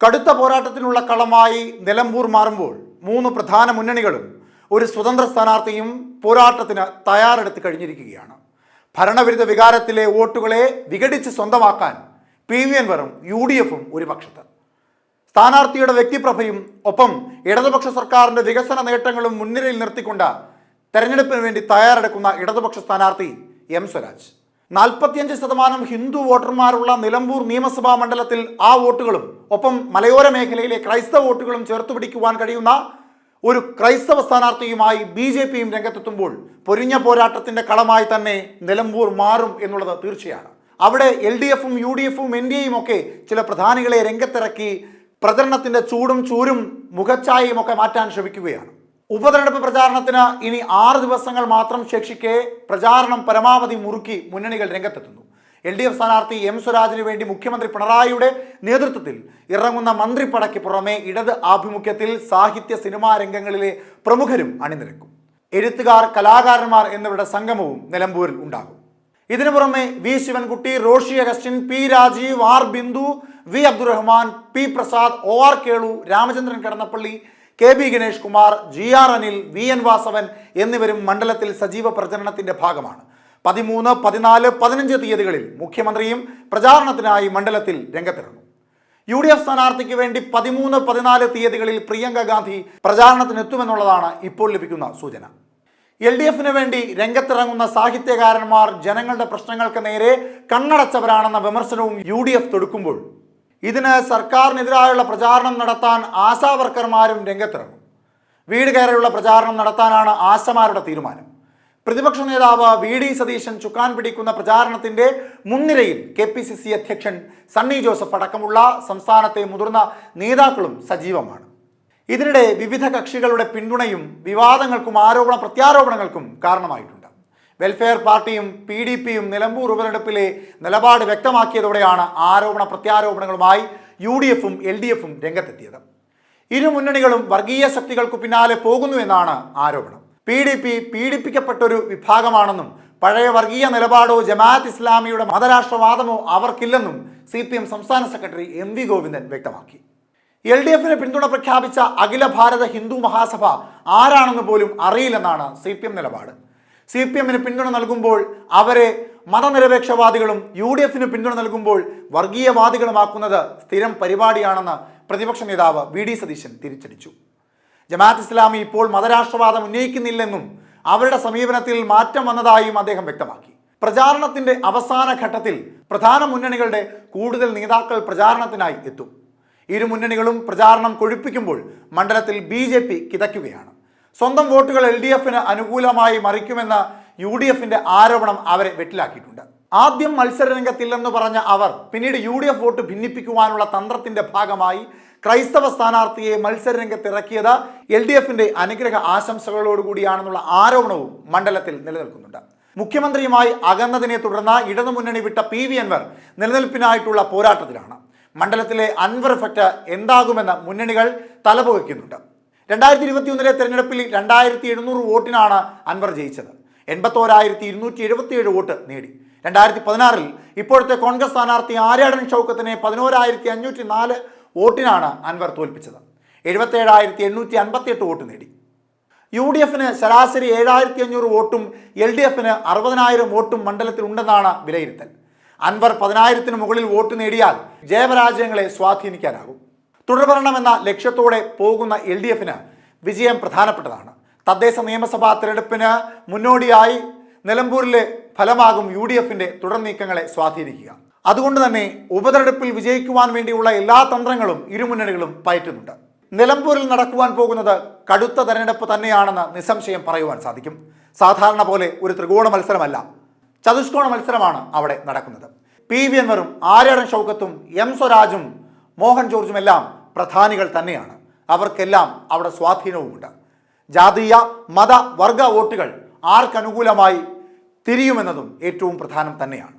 കടുത്ത പോരാട്ടത്തിനുള്ള കളമായി നിലമ്പൂർ മാറുമ്പോൾ മൂന്ന് പ്രധാന മുന്നണികളും ഒരു സ്വതന്ത്ര സ്ഥാനാർത്ഥിയും പോരാട്ടത്തിന് തയ്യാറെടുത്ത് കഴിഞ്ഞിരിക്കുകയാണ്. ഭരണവിരുദ്ധ വികാരത്തിലെ വോട്ടുകളെ വിഘടിച്ച് സ്വന്തമാക്കാൻ PV Anwarum UDFും ഒരു പക്ഷത്ത്, സ്ഥാനാർത്ഥിയുടെ വ്യക്തിപ്രഭയും ഒപ്പം ഇടതുപക്ഷ സർക്കാരിന്റെ വികസന നേട്ടങ്ങളും മുൻനിരയിൽ നിർത്തിക്കൊണ്ട് തെരഞ്ഞെടുപ്പിന് വേണ്ടി തയ്യാറെടുക്കുന്ന ഇടതുപക്ഷ സ്ഥാനാർത്ഥി M. സ്വരാജ്. 45% ഹിന്ദു വോട്ടർമാരുള്ള നിലമ്പൂർ നിയമസഭാ മണ്ഡലത്തിൽ ആ വോട്ടുകളും ഒപ്പം മലയോര മേഖലയിലെ ക്രൈസ്തവ വോട്ടുകളും ചേർത്തുപിടിക്കുവാൻ കഴിയുന്ന ഒരു ക്രൈസ്തവ സ്ഥാനാർത്ഥിയുമായി BJPയും രംഗത്തെത്തുമ്പോൾ പൊരിഞ്ഞ പോരാട്ടത്തിന്റെ കളമായി തന്നെ നിലമ്പൂർ മാറും എന്നുള്ളത് തീർച്ചയാണ്. അവിടെ LDFും UDFും NDAയും ഒക്കെ ചില പ്രധാനികളെ രംഗത്തിറക്കി പ്രചരണത്തിന്റെ ചൂടും ചൂരും മുഖച്ഛായയും ഒക്കെ മാറ്റാൻ ശ്രമിക്കുകയാണ്. ഉപതെരഞ്ഞെടുപ്പ് പ്രചാരണത്തിന് ഇനി 6 ദിവസങ്ങൾ മാത്രം ശേഷിക്കെ പ്രചാരണം പരമാവധി മുറുക്കി മുന്നണികൾ രംഗത്തെത്തുന്നു. LDF സ്ഥാനാർത്ഥി M. സ്വരാജിന് വേണ്ടി മുഖ്യമന്ത്രി പിണറായിയുടെ നേതൃത്വത്തിൽ ഇറങ്ങുന്ന മന്ത്രിപ്പടയ്ക്ക് പുറമെ ഇടത് ആഭിമുഖ്യത്തിൽ സാഹിത്യ സിനിമാ രംഗങ്ങളിലെ പ്രമുഖരും അണിനിരക്കും. എഴുത്തുകാർ, കലാകാരന്മാർ എന്നിവരുടെ സംഗമവും നിലമ്പൂരിൽ ഉണ്ടാകും. ഇതിനു പുറമെ V. Sivankutty, Roshy Augustine, P. Rajeev, R. Bindu, V. Abdurahiman, P. Prasad, OR Kelu, Ramachandran Kadannappalli, KB Ganesh Kumar, GR Anil, VN Vasavan എന്നിവരും മണ്ഡലത്തിൽ സജീവ പ്രചരണത്തിന്റെ ഭാഗമാണ്. 13, 14, 15 തീയതികളിൽ മുഖ്യമന്ത്രിയും പ്രചാരണത്തിനായി മണ്ഡലത്തിൽ രംഗത്തിറങ്ങും. UDF സ്ഥാനാർത്ഥിക്ക് വേണ്ടി 13, 14 തീയതികളിൽ പ്രിയങ്ക ഗാന്ധി പ്രചാരണത്തിനെത്തുമെന്നുള്ളതാണ് ഇപ്പോൾ ലഭിക്കുന്ന സൂചന. LDFിന് വേണ്ടി രംഗത്തിറങ്ങുന്ന സാഹിത്യകാരന്മാർ ജനങ്ങളുടെ പ്രശ്നങ്ങൾക്ക് നേരെ കണ്ണടച്ചവരാണെന്ന വിമർശനവും UDF തൊടുക്കുമ്പോൾ ഇതിന് സർക്കാരിനെതിരായുള്ള പ്രചാരണം നടത്താൻ ആശാവർക്കർമാരും രംഗത്തിറങ്ങും. വീട് കയറിയുള്ള പ്രചാരണം നടത്താനാണ് ആശമാരുടെ തീരുമാനം. പ്രതിപക്ഷ നേതാവ് VD സതീശൻ ചുക്കാൻ പിടിക്കുന്ന പ്രചാരണത്തിന്റെ മുൻനിരയിൽ KPCC അധ്യക്ഷൻ സണ്ണി ജോസഫ് അടക്കമുള്ള സംസ്ഥാനത്തെ മുതിർന്ന നേതാക്കളും സജീവമാണ്. ഇതിനിടെ വിവിധ കക്ഷികളുടെ പിന്തുണയും വിവാദങ്ങൾക്കും ആരോപണ പ്രത്യാരോപണങ്ങൾക്കും കാരണമായിട്ടുണ്ട്. വെൽഫെയർ പാർട്ടിയും PDPയും നിലമ്പൂർ ഉപതെരഞ്ഞെടുപ്പിലെ നിലപാട് വ്യക്തമാക്കിയതോടെയാണ് ആരോപണ പ്രത്യാരോപണങ്ങളുമായി UDFും LDFും രംഗത്തെത്തിയത്. ഇരു മുന്നണികളും വർഗീയ ശക്തികൾക്കു പിന്നാലെ പോകുന്നു എന്നാണ് ആരോപണം. PDP പീഡിപ്പിക്കപ്പെട്ടൊരു വിഭാഗമാണെന്നും പഴയ വർഗീയ നിലപാടോ ജമാഅത്ത് ഇസ്ലാമിയുടെ മതരാഷ്ട്രവാദമോ അവർക്കില്ലെന്നും CPM സംസ്ഥാന സെക്രട്ടറി MV ഗോവിന്ദൻ വ്യക്തമാക്കി. LDFിന് പിന്തുണ പ്രഖ്യാപിച്ച അഖില ഭാരത ഹിന്ദു മഹാസഭ ആരാണെന്ന് പോലും അറിയില്ലെന്നാണ് CPM നിലപാട്. CPMന് പിന്തുണ നൽകുമ്പോൾ അവരെ മതനിരപേക്ഷവാദികളും UDFിന് പിന്തുണ നൽകുമ്പോൾ വർഗീയവാദികളുമാക്കുന്നത് സ്ഥിരം പരിപാടിയാണെന്ന് പ്രതിപക്ഷ നേതാവ് VD സതീശൻ തിരിച്ചടിച്ചു. ജമാഅത്ത് ഇസ്ലാമി ഇപ്പോൾ മതരാഷ്ട്രവാദം ഉന്നയിക്കുന്നില്ലെന്നും അവരുടെ സമീപനത്തിൽ മാറ്റം വന്നതായും അദ്ദേഹം വ്യക്തമാക്കി. പ്രചാരണത്തിന്റെ അവസാന ഘട്ടത്തിൽ പ്രധാന മുന്നണികളുടെ കൂടുതൽ നേതാക്കൾ പ്രചാരണത്തിനായി എത്തും. ഇരു മുന്നണികളും പ്രചാരണം കൊഴുപ്പിക്കുമ്പോൾ മണ്ഡലത്തിൽ BJP കിതയ്ക്കുകയാണ്. സ്വന്തം വോട്ടുകൾ LDFിന് അനുകൂലമായി മറിക്കുമെന്ന UDFിന്റെ ആരോപണം അവരെ വെട്ടിലാക്കിയിട്ടുണ്ട്. ആദ്യം മത്സരരംഗത്തില്ലെന്ന് പറഞ്ഞ അവർ പിന്നീട് UDF വോട്ട് ഭിന്നിപ്പിക്കുവാനുള്ള തന്ത്രത്തിന്റെ ഭാഗമായി ക്രൈസ്തവ സ്ഥാനാർത്ഥിയെ മത്സരരംഗത്തിറക്കിയത് LDFിന്റെ അനുഗ്രഹ ആശംസകളോടുകൂടിയാണെന്നുള്ള ആരോപണവും മണ്ഡലത്തിൽ നിലനിൽക്കുന്നുണ്ട്. മുഖ്യമന്ത്രിയുമായി അകന്നതിനെ തുടർന്ന് ഇടതുമുന്നണി വിട്ട PV അൻവർ നിലനിൽപ്പിനായിട്ടുള്ള പോരാട്ടത്തിലാണ്. മണ്ഡലത്തിലെ അൻവർ എഫക്റ്റ് എന്താകുമെന്ന് മുന്നണികൾ തലപുകയ്ക്കുന്നുണ്ട്. 2021 തെരഞ്ഞെടുപ്പിൽ 2700 വോട്ടിനാണ് അൻവർ ജയിച്ചത്. 81,277 വോട്ട് നേടി. 2016 ഇപ്പോഴത്തെ കോൺഗ്രസ് സ്ഥാനാർത്ഥി ആര്യാടൻ ഷൗക്കത്തിനെ 11,504 വോട്ടിനാണ് അൻവർ തോൽപ്പിച്ചത്. 77,858 വോട്ട് നേടി. UDFിന് ശരാശരി 7,500 വോട്ടും LDFിന് 60,000 വോട്ടും മണ്ഡലത്തിൽ ഉണ്ടെന്നാണ് വിലയിരുത്തൽ. അൻവർ 10,000-ന് മുകളിൽ വോട്ട് നേടിയാൽ ജയപരാജയങ്ങളെ സ്വാധീനിക്കാനാകും. തുടർഭരണമെന്ന ലക്ഷ്യത്തോടെ പോകുന്ന LDFിന് വിജയം പ്രധാനപ്പെട്ടതാണ്. തദ്ദേശ നിയമസഭാ തെരഞ്ഞെടുപ്പിന് മുന്നോടിയായി നിലമ്പൂരിലെ ഫലമാകും UDFിന്റെ തുടർ നീക്കങ്ങളെ സ്വാധീനിക്കുക. അതുകൊണ്ട് തന്നെ ഉപതെരഞ്ഞെടുപ്പിൽ വിജയിക്കുവാൻ വേണ്ടിയുള്ള എല്ലാ തന്ത്രങ്ങളും ഇരുമുന്നണികളും പയറ്റുന്നുണ്ട്. നിലമ്പൂരിൽ നടക്കുവാൻ പോകുന്നത് കടുത്ത തെരഞ്ഞെടുപ്പ് തന്നെയാണെന്ന് നിസ്സംശയം പറയുവാൻ സാധിക്കും. സാധാരണ പോലെ ഒരു ത്രികോണ മത്സരമല്ല, ചതുഷ്കോണ മത്സരമാണ് അവിടെ നടക്കുന്നത്. PV അൻവറും Aryadan ഷൗക്കത്തും M. സ്വരാജും മോഹൻ ജോർജും എല്ലാം പ്രധാനികൾ തന്നെയാണ്. അവർക്കെല്ലാം അവിടെ സ്വാധീനവുമുണ്ട്. ജാതീയ മത വർഗ വോട്ടുകൾ ആർക്കനുകൂലമായി തിരിയുമെന്നതും ഏറ്റവും പ്രധാനം തന്നെയാണ്.